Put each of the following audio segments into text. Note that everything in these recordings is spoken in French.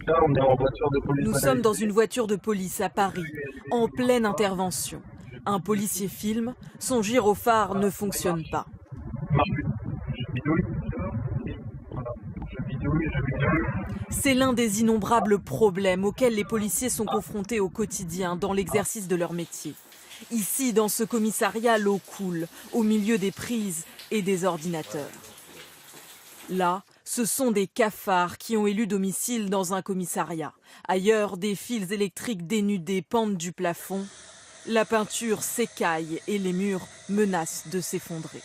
Là, on est en voiture de police. Nous sommes dans une voiture de police à Paris, en pleine intervention. Un policier filme, son gyrophare ne fonctionne pas. Marche plus. Je bidouille. Voilà. Je bidouille. C'est l'un des innombrables problèmes auxquels les policiers sont confrontés au quotidien dans l'exercice de leur métier. Ici, dans ce commissariat, l'eau coule, au milieu des prises et des ordinateurs. Là, ce sont des cafards qui ont élu domicile dans un commissariat. Ailleurs, des fils électriques dénudés pendent du plafond. La peinture s'écaille et les murs menacent de s'effondrer.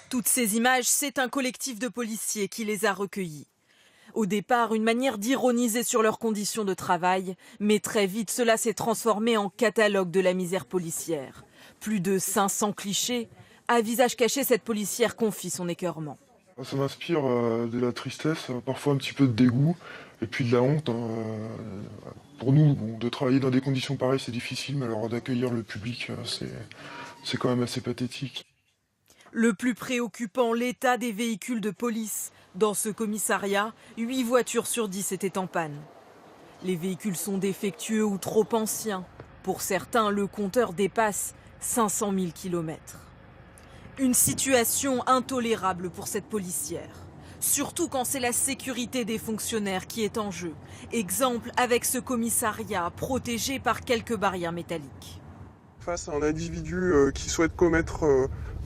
Toutes ces images, c'est un collectif de policiers qui les a recueillies. Au départ, une manière d'ironiser sur leurs conditions de travail, mais très vite, cela s'est transformé en catalogue de la misère policière. Plus de 500 clichés. À visage caché, cette policière confie son écœurement. Ça m'inspire de la tristesse, parfois un petit peu de dégoût, et puis de la honte. Pour nous, de travailler dans des conditions pareilles, c'est difficile, mais alors d'accueillir le public, c'est quand même assez pathétique. Le plus préoccupant, l'état des véhicules de police. Dans ce commissariat, 8 voitures sur 10 étaient en panne. Les véhicules sont défectueux ou trop anciens. Pour certains, le compteur dépasse 500 000 kilomètres. Une situation intolérable pour cette policière. Surtout quand c'est la sécurité des fonctionnaires qui est en jeu. Exemple avec ce commissariat protégé par quelques barrières métalliques. Face à un individu qui souhaite commettre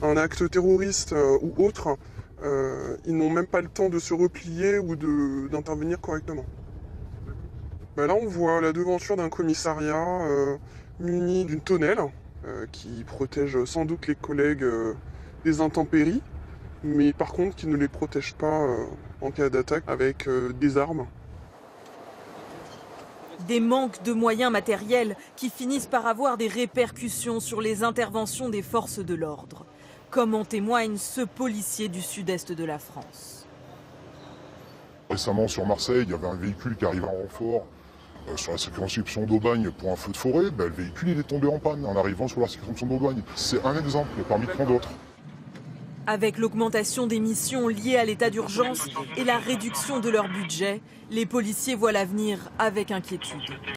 un acte terroriste ou autre, ils n'ont même pas le temps de se replier ou d'intervenir correctement. Là, on voit la devanture d'un commissariat muni d'une tonnelle qui protège sans doute les collègues des intempéries, mais par contre qui ne les protège pas en cas d'attaque avec des armes. Des manques de moyens matériels qui finissent par avoir des répercussions sur les interventions des forces de l'ordre, comme en témoigne ce policier du sud-est de la France. Récemment sur Marseille, il y avait un véhicule qui arrivait en renfort sur la circonscription d'Aubagne pour un feu de forêt. Le véhicule il est tombé en panne en arrivant sur la circonscription d'Aubagne. C'est un exemple parmi tant d'autres. Avec l'augmentation des missions liées à l'état d'urgence et la réduction de leur budget, les policiers voient l'avenir avec inquiétude.